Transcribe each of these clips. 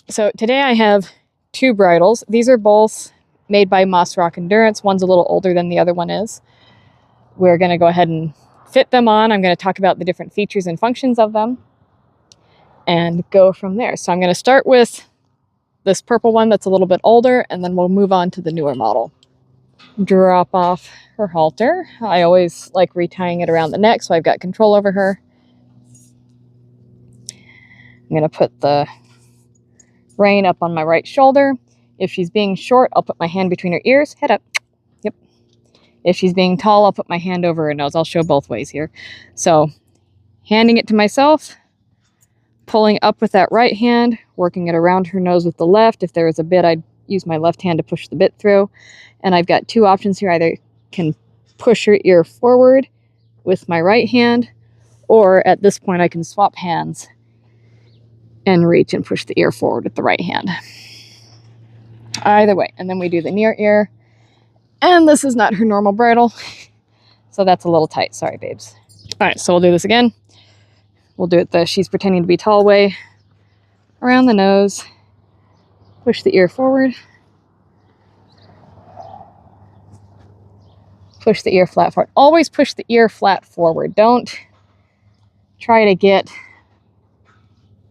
So today I have two bridles. These are both made by Moss Rock Endurance. One's a little older than the other one is. We're going to go ahead and fit them on. I'm going to talk about the different features and functions of them and go from there. So I'm going to start with this purple one that's a little bit older, and then we'll move on to the newer model. Drop off her halter. I always like retying it around the neck so I've got control over her. I'm going to put the rein up on my right shoulder. If she's being short, I'll put my hand between her ears. Head up. Yep. If she's being tall, I'll put my hand over her nose. I'll show both ways here. So, handing it to myself, pulling up with that right hand, working it around her nose with the left. If there was a bit, I'd use my left hand to push the bit through. And I've got two options here. Either can push her ear forward with my right hand, or at this point I can swap hands and reach and push the ear forward with the right hand. Either way. And then we do the near ear. And this is not her normal bridle, so that's a little tight. Sorry, babes. All right, so we'll do this again. We'll do it the she's pretending to be tall way. Around the nose. Push the ear forward. Push the ear flat forward. Always push the ear flat forward. Don't try to get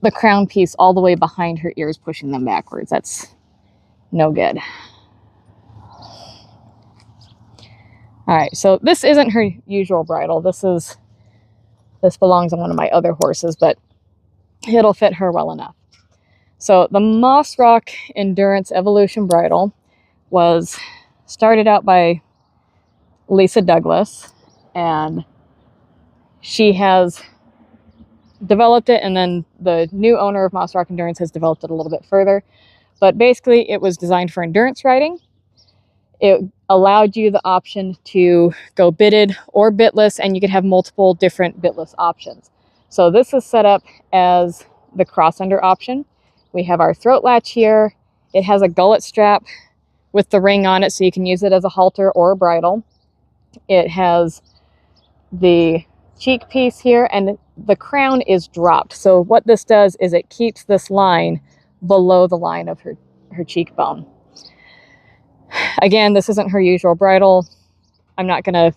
the crown piece all the way behind her ears, pushing them backwards. That's no good. All right, so this isn't her usual bridle. This belongs on one of my other horses, but it'll fit her well enough. So the Moss Rock Endurance Evolution Bridle was started out by Lisa Douglas, and she has developed it, and then the new owner of Moss Rock Endurance has developed it a little bit further. But basically, it was designed for endurance riding. It allowed you the option to go bitted or bitless, and you could have multiple different bitless options. So this is set up as the cross-under option. We have our throat latch here. It has a gullet strap with the ring on it, so you can use it as a halter or a bridle. It has the cheek piece here, and the crown is dropped. So what this does is it keeps this line below the line of her cheekbone. Again, this isn't her usual bridle. I'm not going to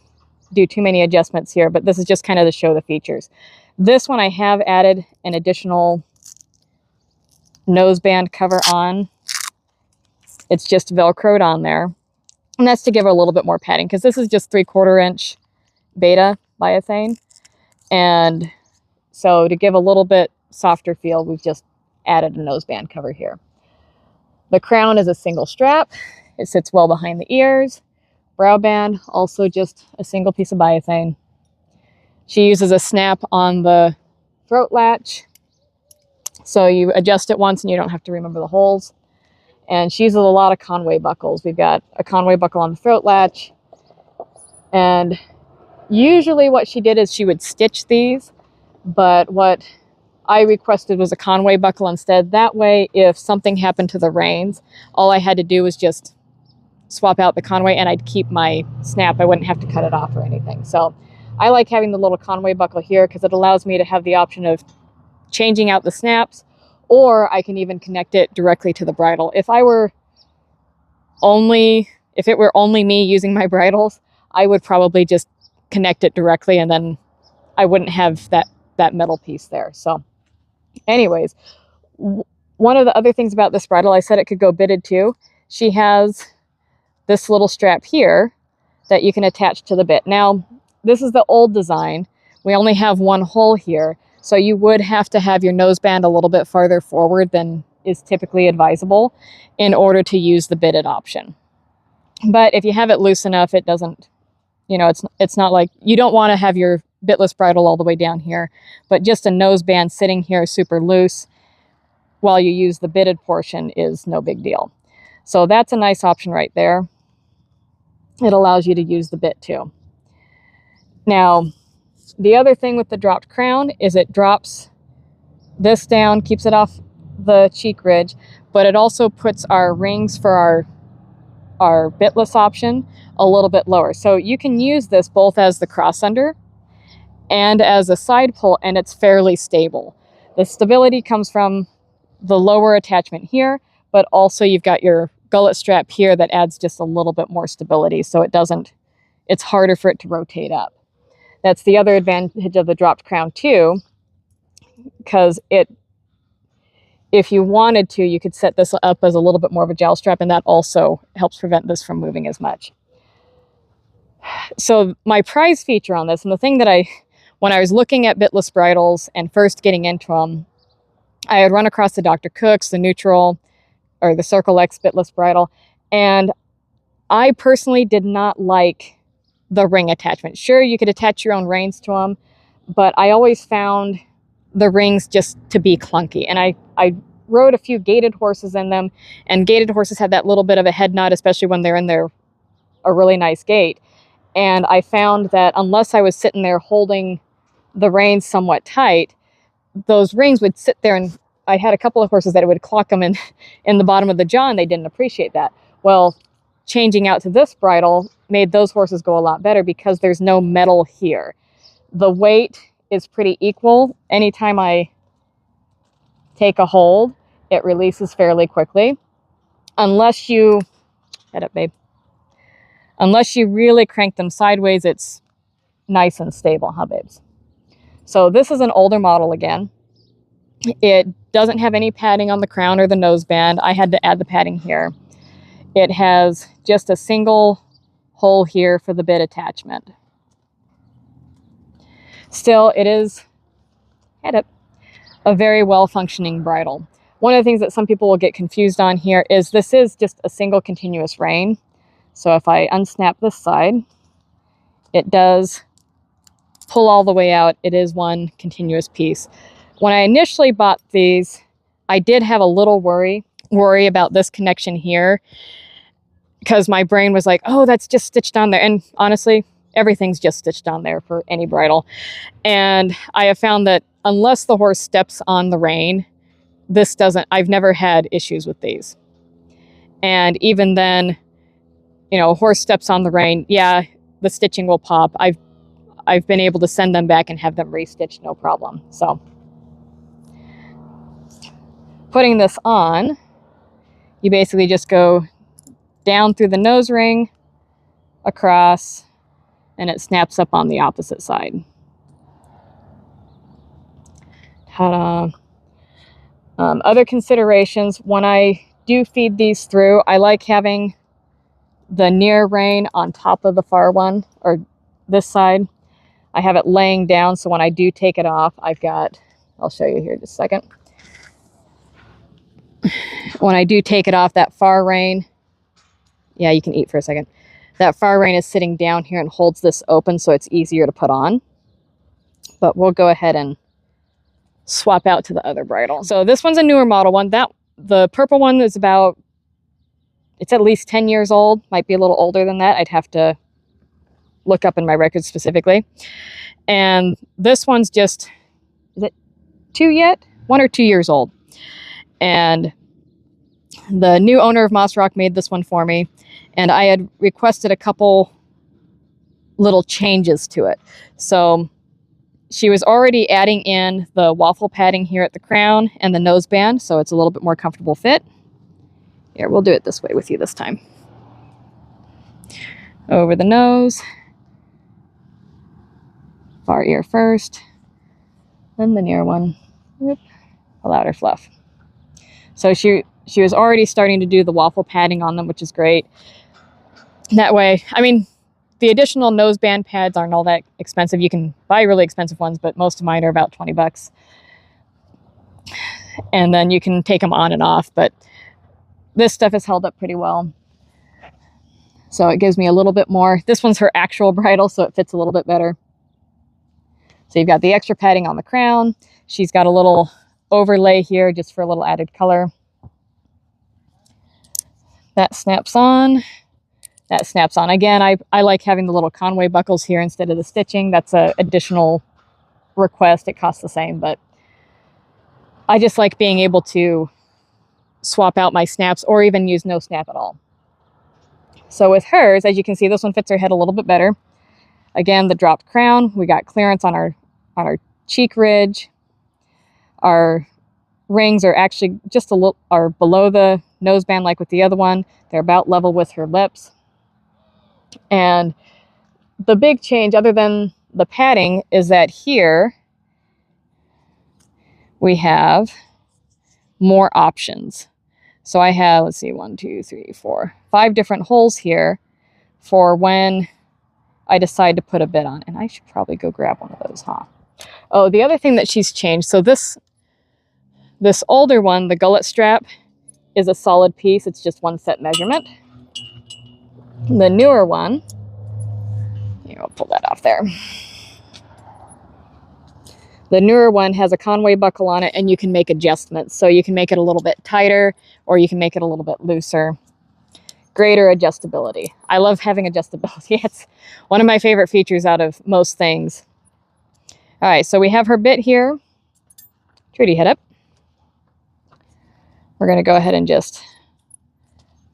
do too many adjustments here, but this is just kind of to show the features. This one I have added an additional noseband cover on. It's just Velcroed on there. And that's to give her a little bit more padding, because this is just 3/4 inch beta biothane. And so to give a little bit softer feel, we've just added a noseband cover here. The crown is a single strap. It sits well behind the ears. Brow band, also just a single piece of biothane. She uses a snap on the throat latch, so you adjust it once and you don't have to remember the holes. And she uses a lot of Conway buckles. We've got a Conway buckle on the throat latch. And usually what she did is she would stitch these, but what I requested was a Conway buckle instead. That way, if something happened to the reins, all I had to do was just swap out the Conway and I'd keep my snap. I wouldn't have to cut it off or anything. So I like having the little Conway buckle here because it allows me to have the option of changing out the snaps, or I can even connect it directly to the bridle. If it were only me using my bridles, I would probably just connect it directly, and then I wouldn't have that metal piece there. So anyways, one of the other things about this bridle, I said it could go bitted too. She has this little strap here that you can attach to the bit. Now, this is the old design. We only have one hole here, so you would have to have your noseband a little bit farther forward than is typically advisable in order to use the bitted option. But if you have it loose enough, it doesn't, it's not like, you don't want to have your bitless bridle all the way down here, but just a noseband sitting here super loose while you use the bitted portion is no big deal. So that's a nice option right there. It allows you to use the bit too. Now, the other thing with the dropped crown is it drops this down, keeps it off the cheek ridge, but it also puts our rings for our bitless option a little bit lower. So you can use this both as the cross under and as a side pull, and it's fairly stable. The stability comes from the lower attachment here, but also you've got your gullet strap here that adds just a little bit more stability, so it's harder for it to rotate up. That's the other advantage of the dropped crown too, because if you wanted to, you could set this up as a little bit more of a jowl strap, and that also helps prevent this from moving as much. So my prize feature on this, and the thing that when I was looking at bitless bridles and first getting into them, I had run across the Dr. Cook's, the neutral, or the Circle X bitless bridle, and I personally did not like the ring attachment. Sure, you could attach your own reins to them, but I always found the rings just to be clunky. And I rode a few gaited horses in them, and gaited horses have that little bit of a head nod, especially when they're in a really nice gait. And I found that unless I was sitting there holding the reins somewhat tight, those rings would sit there, and I had a couple of horses that it would clock them in the bottom of the jaw, and they didn't appreciate that. Well, changing out to this bridle made those horses go a lot better because there's no metal here. The weight is pretty equal. Anytime I take a hold, it releases fairly quickly. Unless you, head up, babe. Unless you really crank them sideways, it's nice and stable, huh, babes? So this is an older model again. It doesn't have any padding on the crown or the noseband. I had to add the padding here. It has just a single hole here for the bit attachment. Still, it is, head up, a very well-functioning bridle. One of the things that some people will get confused on here is this is just a single continuous rein. So if I unsnap this side, it does pull all the way out. It is one continuous piece. When I initially bought these, I did have a little worry about this connection here, because my brain was like, oh, that's just stitched on there. And honestly, everything's just stitched on there for any bridle. And I have found that unless the horse steps on the rein, I've never had issues with these. And even then, a horse steps on the rein, yeah, the stitching will pop. I've been able to send them back and have them restitched, no problem. So putting this on, you basically just go down through the nose ring, across, and it snaps up on the opposite side. Ta-da! Other considerations, when I do feed these through, I like having the near rein on top of the far one, or this side. I have it laying down, so when I do take it off, I'll show you here in just a second. When I do take it off, that far rein, yeah, you can eat for a second. That far rein is sitting down here and holds this open, so it's easier to put on. But we'll go ahead and swap out to the other bridle. So this one's a newer model one. The purple one is it's at least 10 years old, might be a little older than that. I'd have to look up in my records specifically. And this one's just, is it 2 yet? 1 or 2 years old. And the new owner of Moss Rock made this one for me, and I had requested a couple little changes to it. So she was already adding in the waffle padding here at the crown and the noseband, so it's a little bit more comfortable fit. Here, we'll do it this way with you this time. Over the nose, far ear first, then the near one. Whoop, a louder fluff. So she was already starting to do the waffle padding on them, which is great. That way, I mean, the additional noseband pads aren't all that expensive. You can buy really expensive ones, but most of mine are about 20 bucks. And then you can take them on and off, but this stuff has held up pretty well. So it gives me a little bit more. This one's her actual bridle, so it fits a little bit better. So you've got the extra padding on the crown. She's got a little overlay here just for a little added color. That snaps on. That snaps on. Again, I like having the little Conway buckles here instead of the stitching. That's an additional request. It costs the same, but I just like being able to swap out my snaps or even use no snap at all. So with hers, as you can see, this one fits her head a little bit better. Again, the dropped crown. We got clearance on our cheek ridge. Our rings are actually just a little, are below the noseband like with the other one. They're about level with her lips. And the big change, other than the padding, is that here we have more options. So I have, let's see, 1, 2, 3, 4, 5 different holes here for when I decide to put a bit on. And I should probably go grab one of those, huh? Oh, the other thing that she's changed, so this older one, the gullet strap, is a solid piece. It's just one set measurement. The newer one, I'll pull that off there. The newer one has a Conway buckle on it, and you can make adjustments. So you can make it a little bit tighter, or you can make it a little bit looser. Greater adjustability. I love having adjustability. It's one of my favorite features out of most things. All right, so we have her bit here. Trudy, head up. We're going to go ahead and just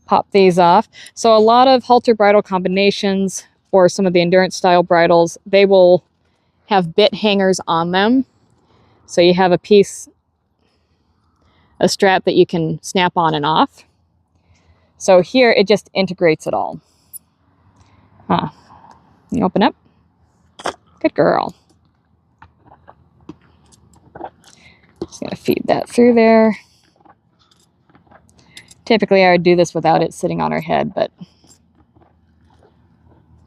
pop these off. So a lot of halter bridle combinations, or some of the endurance style bridles, they will have bit hangers on them. So you have a strap that you can snap on and off. So here it just integrates it all. Huh. You open up? Good girl. Just gonna feed that through there. Typically I would do this without it sitting on her head, but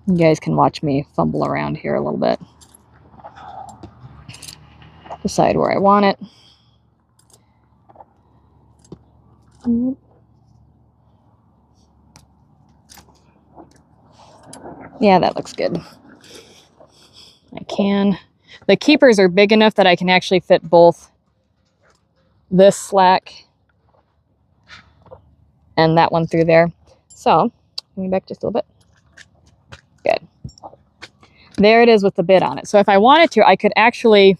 you guys can watch me fumble around here a little bit. Decide where I want it. Yeah, that looks good. I can. The keepers are big enough that I can actually fit both this slack and that one through there. So, let me back just a little bit. Good. There it is with the bit on it. So if I wanted to, I could actually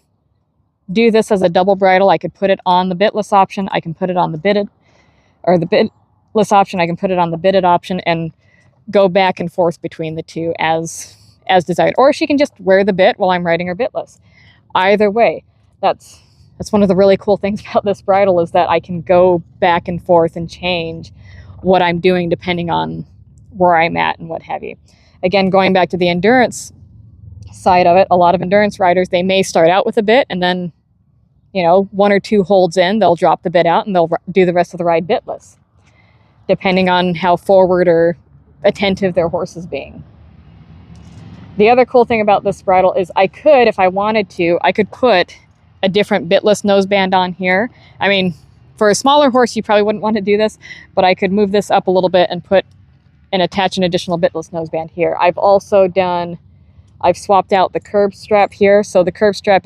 do this as a double bridle. I could put it on the bitless option. I can put it on the bitted, or the bitless option. I can put it on the bitted option and go back and forth between the two as desired. Or she can just wear the bit while I'm riding her bitless. Either way, that's one of the really cool things about this bridle, is that I can go back and forth and change what I'm doing depending on where I'm at and what have you. Again, going back to the endurance side of it, a lot of endurance riders, they may start out with a bit, and then, 1 or 2 holds in, they'll drop the bit out and they'll do the rest of the ride bitless, depending on how forward or attentive their horse is being. The other cool thing about this bridle is I could, if I wanted to, I could put a different bitless noseband on here. I mean, for a smaller horse, you probably wouldn't want to do this, but I could move this up a little bit and attach an additional bitless noseband here. I've swapped out the curb strap here. So the curb strap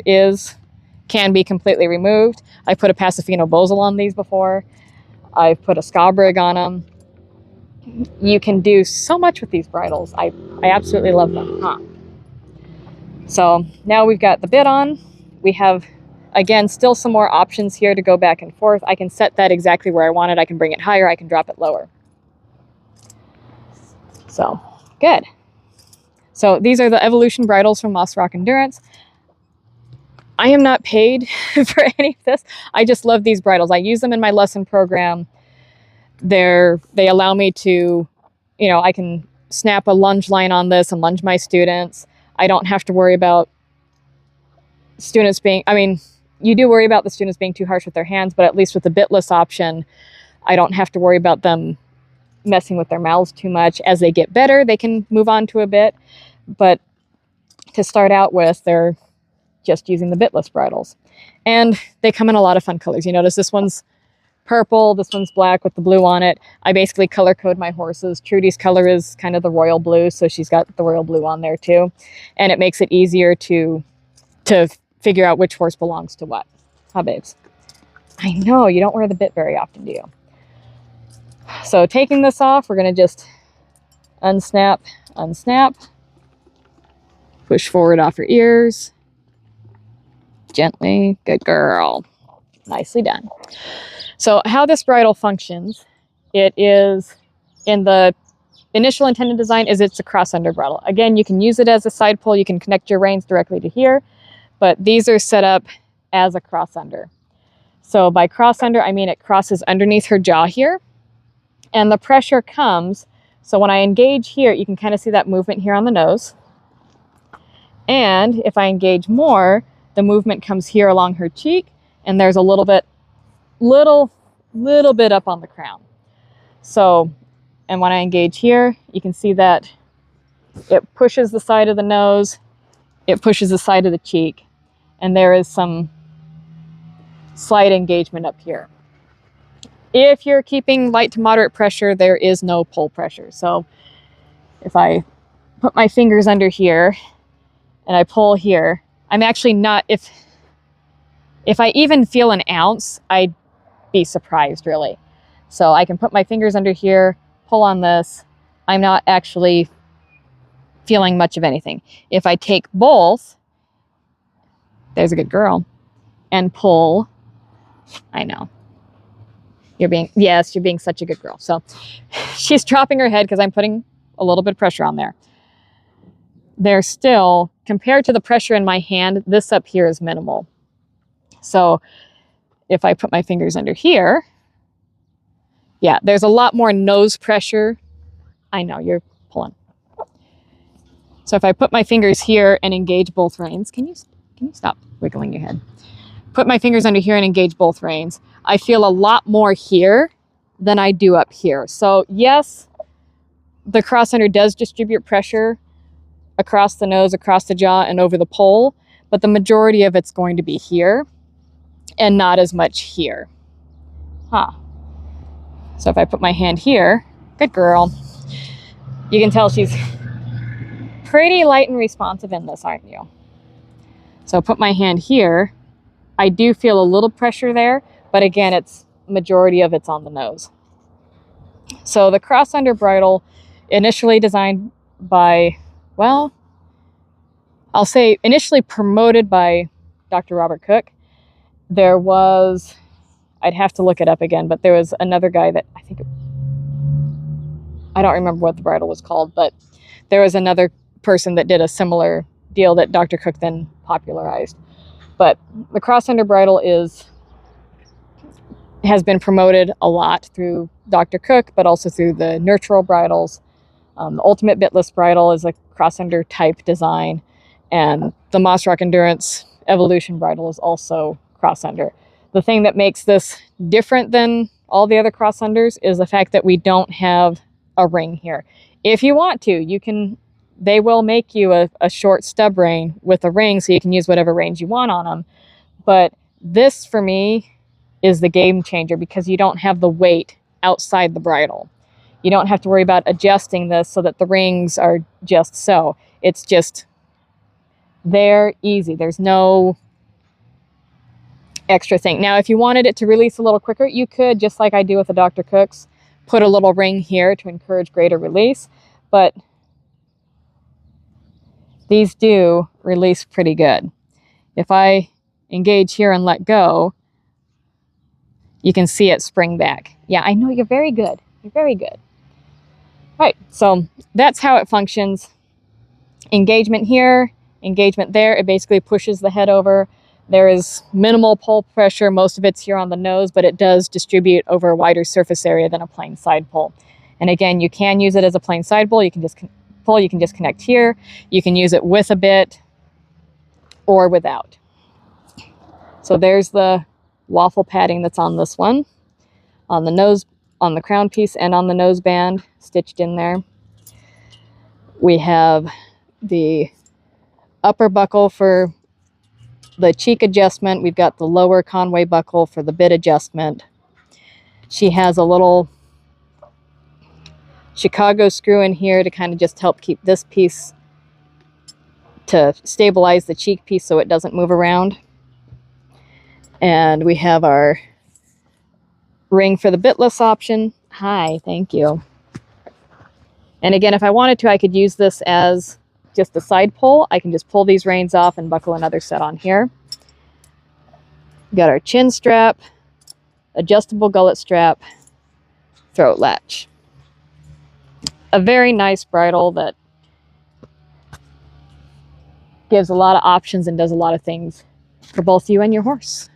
can be completely removed. I put a Pasofino Bosal on these before. I've put a Scabrig on them. You can do so much with these bridles. I absolutely love them. Huh. So now we've got the bit on. We have, again, still some more options here to go back and forth. I can set that exactly where I want it. I can bring it higher. I can drop it lower. So, good. So these are the Evolution bridles from Moss Rock Endurance. I am not paid for any of this. I just love these bridles. I use them in my lesson program. They allow me to, I can snap a lunge line on this and lunge my students. I don't have to worry about students being, you do worry about the students being too harsh with their hands, but at least with the bitless option, I don't have to worry about them messing with their mouths too much. As they get better, they can move on to a bit, but to start out with, they're just using the bitless bridles. And they come in a lot of fun colors. You notice this one's purple, this one's black with the blue on it. I basically color code my horses. Trudy's color is kind of the royal blue, so she's got the royal blue on there too. And it makes it easier to figure out which horse belongs to what. Huh, babes? I know, you don't wear the bit very often, do you? So taking this off, we're going to just unsnap, push forward off her ears. Gently, good girl. Nicely done. So how this bridle functions, it is, in the initial intended design, it's a cross-under bridle. Again, you can use it as a side pull. You can connect your reins directly to here, but these are set up as a cross-under. So by cross under, I mean it crosses underneath her jaw here, and the pressure comes. So when I engage here, you can kind of see that movement here on the nose. And if I engage more, the movement comes here along her cheek, and there's a little bit up on the crown. So, and when I engage here, you can see that it pushes the side of the nose, it pushes the side of the cheek, and there is some slight engagement up here. If you're keeping light to moderate pressure, there is no pull pressure. So if I put my fingers under here and I pull here, I'm actually not, if I even feel an ounce, I'd be surprised really. So I can put my fingers under here, pull on this, I'm not actually feeling much of anything. If I take both, there's a good girl, and pull, I know. You're being such a good girl. So she's dropping her head because I'm putting a little bit of pressure on there. There's still, compared to the pressure in my hand, this up here is minimal. So if I put my fingers under here, yeah, there's a lot more nose pressure. I know, you're pulling. So if I put my fingers here and engage both reins, can you stop wiggling your head? Put my fingers under here and engage both reins. I feel a lot more here than I do up here. So yes, the cross under does distribute pressure across the nose, across the jaw, and over the pole, but the majority of it's going to be here and not as much here. So if I put my hand here, good girl. You can tell she's pretty light and responsive in this, aren't you? So put my hand here. I do feel a little pressure there, but again, it's majority of it's on the nose. So the cross under bridle, initially designed by, well, I'll say initially promoted by Dr. Robert Cook. There was, I'd have to look it up again, but there was another guy that I don't remember what the bridle was called, but there was another person that did a similar deal that Dr. Cook then popularized. But the cross under bridle has been promoted a lot through Dr. Cook, but also through the Nurtural bridles. The Ultimate Bitless bridle is a cross under type design, and the Moss Rock Endurance Evolution bridle is also cross under. The thing that makes this different than all the other cross unders is the fact that we don't have a ring here. If you want to, they will make you a short stub rein with a ring so you can use whatever reins you want on them. But this, for me, is the game changer because you don't have the weight outside the bridle. You don't have to worry about adjusting this so that the rings are just so. It's just there, easy. There's no extra thing. Now, if you wanted it to release a little quicker, you could, just like I do with the Dr. Cook's, put a little ring here to encourage greater release. But these do release pretty good. If I engage here and let go, you can see it spring back. Yeah, I know, you're very good. You're very good. Right, so that's how it functions. Engagement here, engagement there. It basically pushes the head over. There is minimal pull pressure. Most of it's here on the nose, but it does distribute over a wider surface area than a plain side pull. And again, you can use it as a plain side pull. You can just pull, you can just connect here. You can use it with a bit or without. So there's the waffle padding that's on this one, on the nose, on the crown piece, and on the nose band stitched in there. We have the upper buckle for the cheek adjustment. We've got the lower Conway buckle for the bit adjustment. She has a little Chicago screw in here to kind of just help keep this piece, to stabilize the cheek piece so it doesn't move around. And we have our ring for the bitless option. Hi, thank you. And again, if I wanted to, I could use this as just a side pull. I can just pull these reins off and buckle another set on here. Got our chin strap, adjustable gullet strap, throat latch. A very nice bridle that gives a lot of options and does a lot of things for both you and your horse.